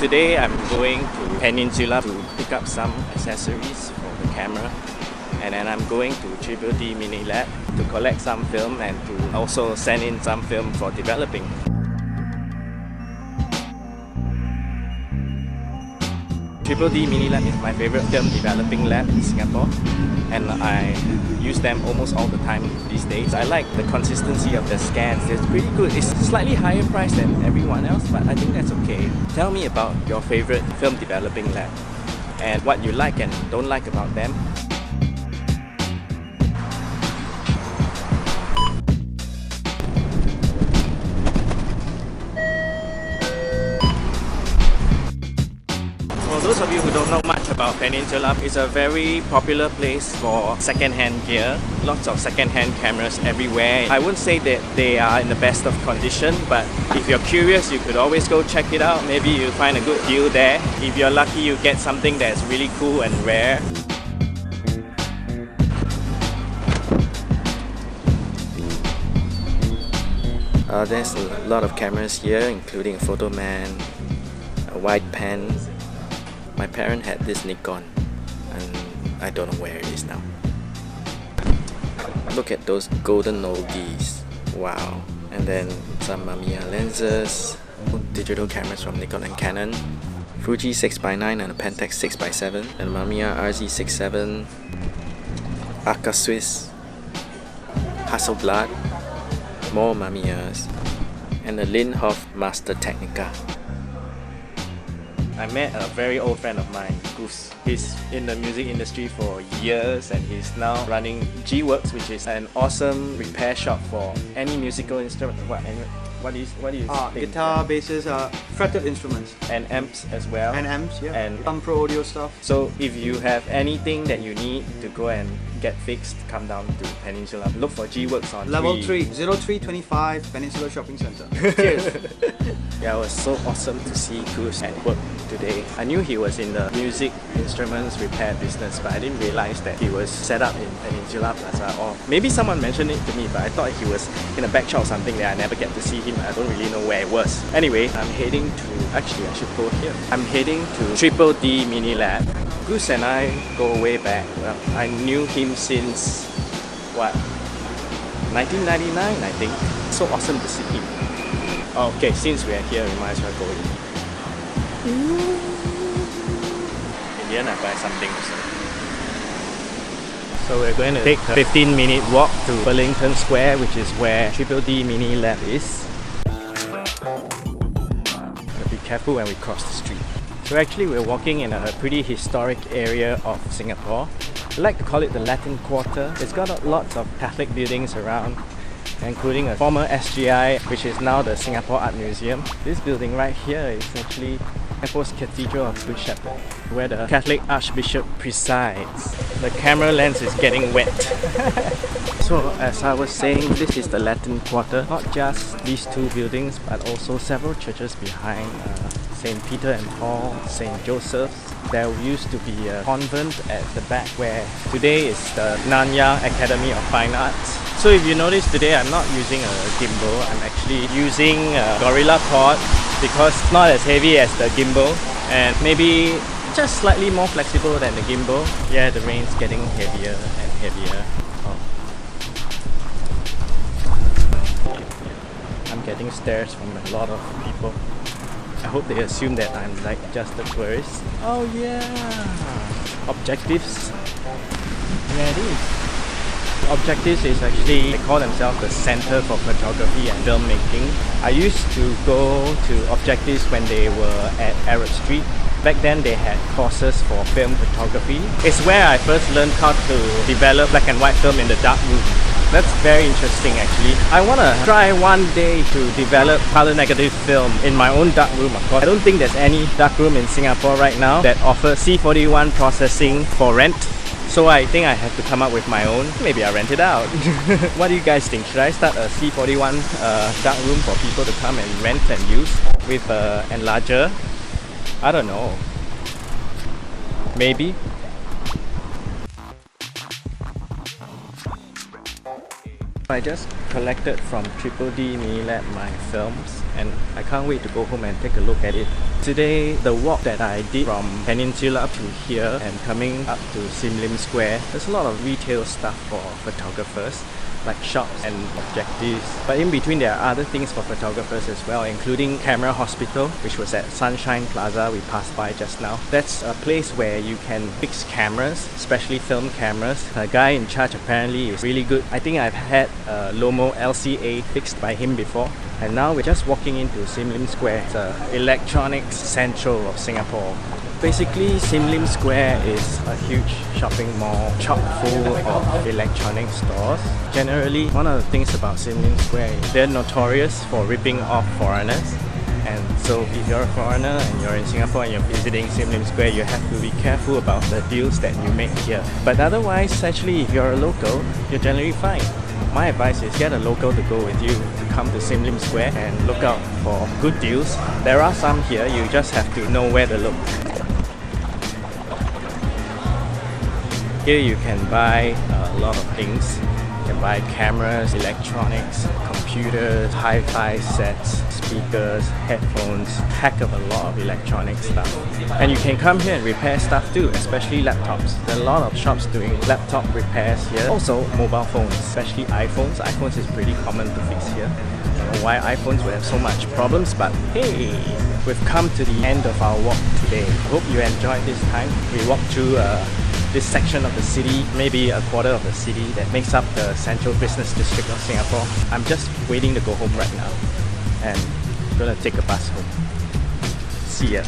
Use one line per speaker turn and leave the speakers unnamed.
Today I'm going to Peninsula to pick up some accessories for the camera, and then I'm going to Triple D Mini Lab to collect some film and to also send in some film for developing. Triple D Mini Lab is my favorite film developing lab in Singapore, and I use them almost all the time these days. I like the consistency of the scans. It's pretty good. It's slightly higher price than everyone else, but I think that's okay. Tell me about your favorite film developing lab and what you like and don't like about them. For those of you who don't know much about Peninsula, it's a very popular place for second-hand gear. Lots of second-hand cameras everywhere. I wouldn't say that they are in the best of condition, but if you're curious, you could always go check it out. Maybe you'll find a good deal there. If you're lucky, you get something that's really cool and rare. There's a lot of cameras here, including a Photoman, a wide pen. My parents had this Nikon, and I don't know where it is now. Look at those golden oldies. Wow. And then some Mamiya lenses, digital cameras from Nikon and Canon, Fuji 6x9 and a Pentax 6x7, and Mamiya RZ67, Aka Swiss, Hasselblad, more Mamiyas, and the Linhof Master Technica. I met a very old friend of mine, Goose. He's in the music industry for years and he's now running G-Works, which is an awesome repair shop for any musical instrument. What do you think?
Guitar, basses, fretted instruments.
And amps as well.
And amps, yeah.
And
some pro audio stuff.
So if you have anything that you need to go and get fixed, come down to Peninsula. Look for G-Works on
Level 0325 Peninsula Shopping Centre. Cheers!
Yeah, it was so awesome to see Goose at work today. I knew he was in the music instruments repair business, but I didn't realize that he was set up in Peninsula Plaza, or maybe someone mentioned it to me, but I thought he was in a back shop or something that I never get to see him. I don't really know where it was. Anyway, I'm heading to, actually I should go here. I'm heading to Triple D Mini Lab. Goose and I go way back. Well, I knew him since, what, 1999 I think. So awesome to see him. Okay, since we're here, we might as well go in. In the end, I buy something also. So we're going to take a 15-minute walk to Lim Square, which is where Triple D Mini Lab is. Gotta be careful when we cross the street. So actually we're walking in a pretty historic area of Singapore. I like to call it the Latin Quarter. It's got lots of Catholic buildings around, including a former SGI, which is now the Singapore Art Museum. This building right here is actually Singapore's Cathedral of Good Shepherd, where the Catholic Archbishop presides. The camera lens is getting wet. So as I was saying, this is the Latin Quarter. Not just these two buildings, but also several churches behind. St. Peter and Paul, St. Joseph's. There used to be a convent at the back where today is the Nanyang Academy of Fine Arts. So if you notice today I'm not using a gimbal, I'm actually using a Gorilla Pod because it's not as heavy as the gimbal and maybe just slightly more flexible than the gimbal. Yeah, the rain's getting heavier and heavier. I'm getting stares from a lot of people. I hope they assume that I'm like just a tourist. Oh yeah! Objectives. There it is. Objectives is actually, they call themselves the Center for Photography and Filmmaking. I used to go to Objectives when they were at Arab Street. Back then they had courses for film photography. It's where I first learned how to develop black and white film in the dark room. That's very interesting actually. I want to try one day to develop color negative film in my own dark room, of course. I don't think there's any dark room in Singapore right now that offers C41 processing for rent. So I think I have to come up with my own. Maybe I rent it out. What do you guys think? Should I start a C41 dark room for people to come and rent and use with an enlarger? I don't know. Maybe. I just collected from Triple D Mini Lab my films and I can't wait to go home and take a look at it. Today, the walk that I did from Peninsula to here and coming up to Sim Lim Square, there's a lot of retail stuff for photographers, like shops and objectives. But in between there are other things for photographers as well, including Camera Hospital, which was at Sunshine Plaza we passed by just now. That's a place where you can fix cameras, especially film cameras. The guy in charge apparently is really good. I think I've had a Lomo LCA fixed by him before. And now we're just walking into Sim Lim Square, the electronics central of Singapore. Basically, Sim Lim Square is a huge shopping mall chock full of electronic stores. Generally, one of the things about Sim Lim Square is they're notorious for ripping off foreigners. And so if you're a foreigner and you're in Singapore and you're visiting Sim Lim Square, you have to be careful about the deals that you make here. But otherwise, actually, if you're a local, you're generally fine. My advice is get a local to go with you to come to Sim Lim Square and look out for good deals. There are some here, you just have to know where to look. Here you can buy a lot of things. You can buy cameras, electronics, computers, hi-fi sets, speakers, headphones, heck of a lot of electronic stuff. And you can come here and repair stuff too, especially laptops. There are a lot of shops doing laptop repairs here. Also mobile phones, especially iPhones. iPhones is pretty common to fix here. I don't know why iPhones will have so much problems, but hey, we've come to the end of our walk today. Hope you enjoyed this time. We walked through this section of the city, maybe a quarter of the city that makes up the central business district of Singapore. I'm just waiting to go home right now and I'm gonna take a bus home. See ya.